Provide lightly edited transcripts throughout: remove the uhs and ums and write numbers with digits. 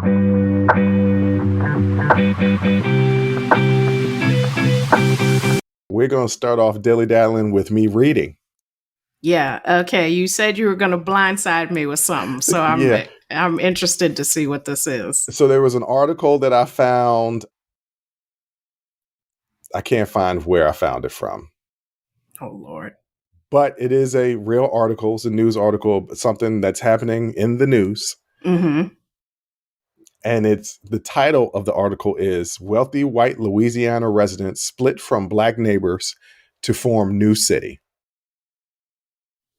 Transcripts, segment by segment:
We're going to start off dilly-dallying with me reading. Yeah. Okay. You said you were going to blindside me with something, so Yeah. I'm interested to see what this is. So there was an article that I found. I can't find where I found it from. Oh, Lord. But it is a real article. It's a news article, something that's happening in the news. Mm-hmm. And the title of the article is "Wealthy White Louisiana Residents Split from Black Neighbors to Form New City."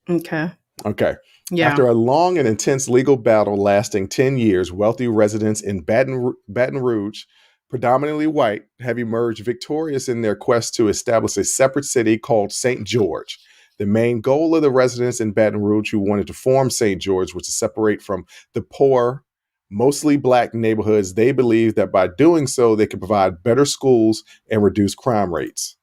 Okay. Okay. Yeah. After a long and intense legal battle lasting 10 years, wealthy residents in Baton Rouge, predominantly white, have emerged victorious in their quest to establish a separate city called St. George. The main goal of the residents in Baton Rouge who wanted to form St. George was to separate from the poor, mostly black neighborhoods. They believed that by doing so, they could provide better schools and reduce crime rates.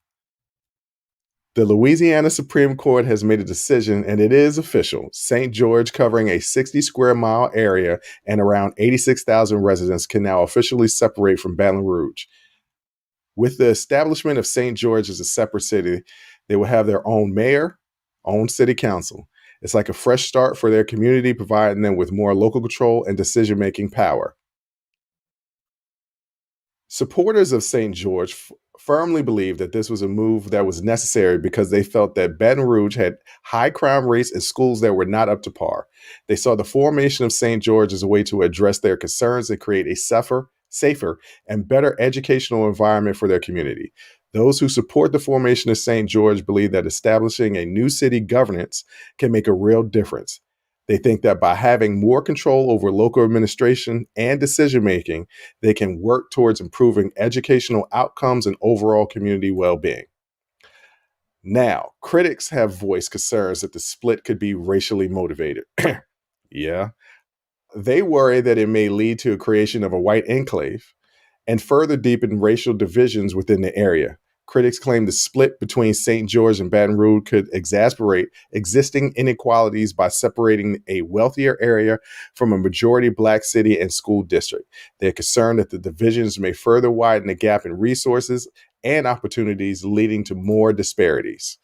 The Louisiana Supreme Court has made a decision, and it is official. St. George, covering a 60 square mile area and around 86,000 residents, can now officially separate from Baton Rouge. With the establishment of St. George as a separate city, they will have their own mayor, own city council. It's like a fresh start for their community, providing them with more local control and decision-making power. Supporters of St. George firmly believe that this was a move that was necessary because they felt that Baton Rouge had high crime rates and schools that were not up to par. They saw the formation of St. George as a way to address their concerns and create a safer, and better educational environment for their community. Those who support the formation of St. George believe that establishing a new city governance can make a real difference. They think that by having more control over local administration and decision-making, they can work towards improving educational outcomes and overall community well-being. Now, critics have voiced concerns that the split could be racially motivated. Yeah. They worry that it may lead to a creation of a white enclave and further deepen racial divisions within the area. Critics claim the split between St. George and Baton Rouge could exacerbate existing inequalities by separating a wealthier area from a majority black city and school district. They're concerned that the divisions may further widen the gap in resources and opportunities, leading to more disparities.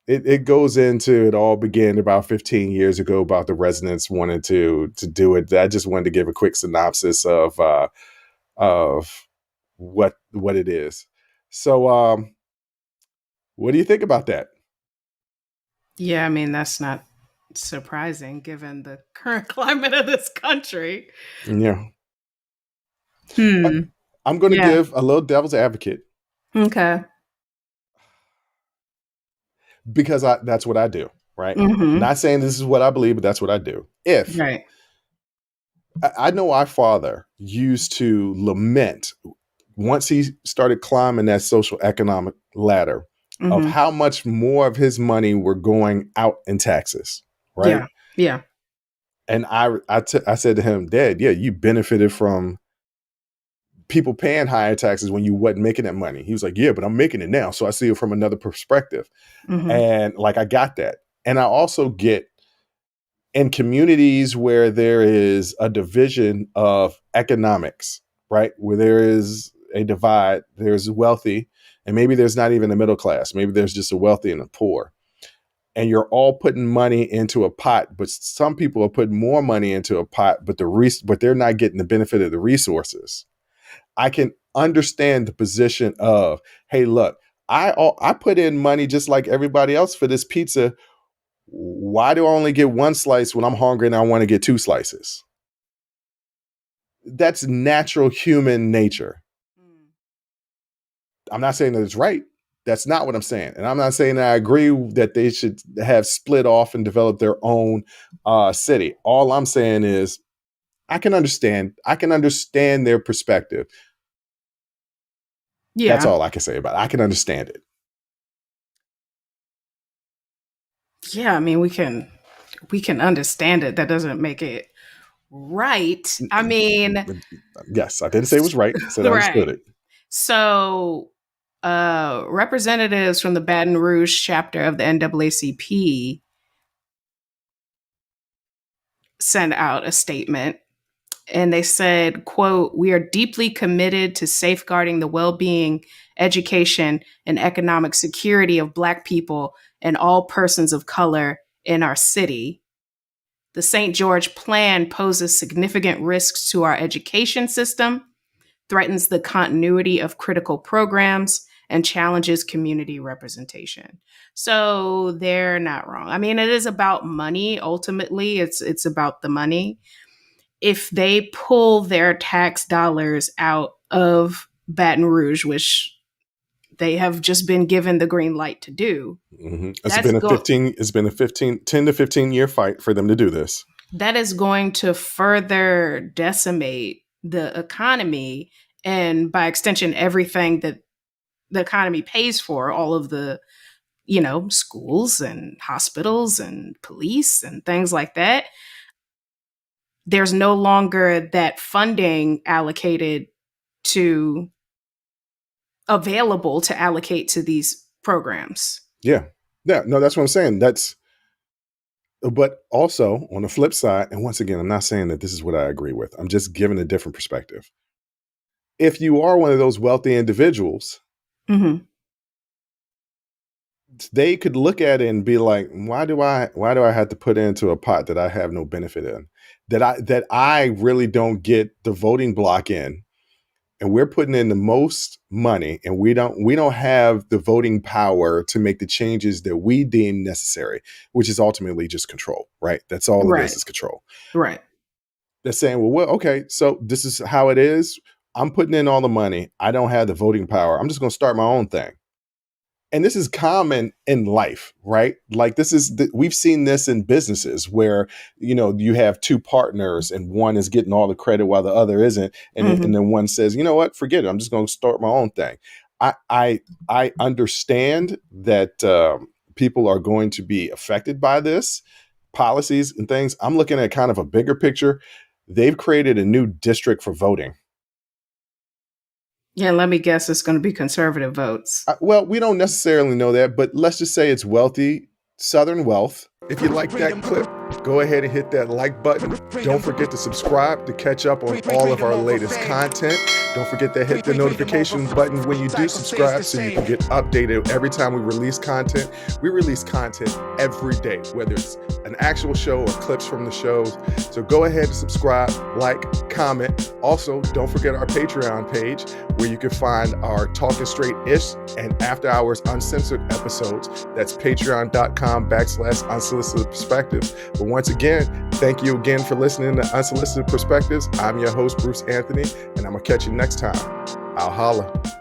It goes into, it all began about 15 years ago about the residents wanting to do it. I just wanted to give a quick synopsis of what it is. So what do you think about that? Yeah, I mean, that's not surprising given the current climate of this country. Yeah. Hmm. I'm going to give a little devil's advocate. Okay. Because that's what I do, right? Mm-hmm. Not saying this is what I believe, but that's what I do. Right. I know our father used to lament once he started climbing that social economic ladder of how much more of his money were going out in taxes, right? Yeah. And I said to him, Dad, yeah, you benefited from people paying higher taxes when you wasn't making that money. He was like, yeah, but I'm making it now. So I see it from another perspective. And like, I got that. And I also get in communities where there is a division of economics, right? Where there is a divide, there's wealthy, and maybe there's not even a middle class. Maybe there's just a wealthy and a poor. And you're all putting money into a pot, but some people are putting more money into a pot, but they're not getting the benefit of the resources. I can understand the position of, hey, look, I put in money just like everybody else for this pizza. Why do I only get one slice when I'm hungry and I want to get two slices? That's natural human nature. I'm not saying that it's right. That's not what I'm saying. And I'm not saying that I agree that they should have split off and develop their own city. All I'm saying is I can understand their perspective. Yeah. That's all I can say about it. I can understand it. Yeah, I mean, we can understand it. That doesn't make it right. I mean, yes, I didn't say it was right. I said I understood it. So representatives from the Baton Rouge chapter of the NAACP sent out a statement, And they said, quote, "We are deeply committed to safeguarding the well-being, education, and economic security of Black people and all persons of color in our city. The St. George Plan poses significant risks to our education system, threatens the continuity of critical programs, and challenges community representation." So they're not wrong. I mean, it is about money. Ultimately, it's about the money. If they pull their tax dollars out of Baton Rouge, which they have just been given the green light to do, It's that's been a go 10 to 15 year fight for them to do this. that is going to further decimate the economy, and by extension everything that the economy pays for, all of the, schools and hospitals and police and things like that. There's no longer that funding to available to allocate to these programs. Yeah. Yeah. No, that's what I'm saying. But also on the flip side, and once again, I'm not saying that this is what I agree with. I'm just giving a different perspective. If you are one of those wealthy individuals, Mm-hmm. they could look at it and be like, why do I have to put into a pot that I have no benefit in? That I really don't get the voting block in, and we're putting in the most money, and we don't have the voting power to make the changes that we deem necessary, which is ultimately just control, right? That's all it Right. is control. Right. They're saying, well, okay, so this is how it is. I'm putting in all the money. I don't have the voting power. I'm just going to start my own thing. And this is common in life, right? Like we've seen this in businesses where, you have two partners and one is getting all the credit while the other isn't. And then one says, you know what, forget it. I'm just going to start my own thing. I understand that people are going to be affected by this policies and things. I'm looking at kind of a bigger picture. They've created a new district for voting. Yeah, let me guess, it's going to be conservative votes. Well, we don't necessarily know that, but let's just say it's wealthy Southern wealth. If you like that clip, go ahead and hit that like button. Don't forget to subscribe to catch up on all of our latest content. Don't forget to hit the notification button when you do subscribe so you can get updated every time we release content. We release content every day, whether it's an actual show or clips from the shows. So go ahead and subscribe, like, comment. Also, don't forget our Patreon page where you can find our Talking Straight-ish and After Hours Uncensored episodes. That's patreon.com/Unsolicited Perspectives. But once again, thank you again for listening to Unsolicited Perspectives. I'm your host, Bruce Anthony, and I'm going to catch you next time. I'll holla.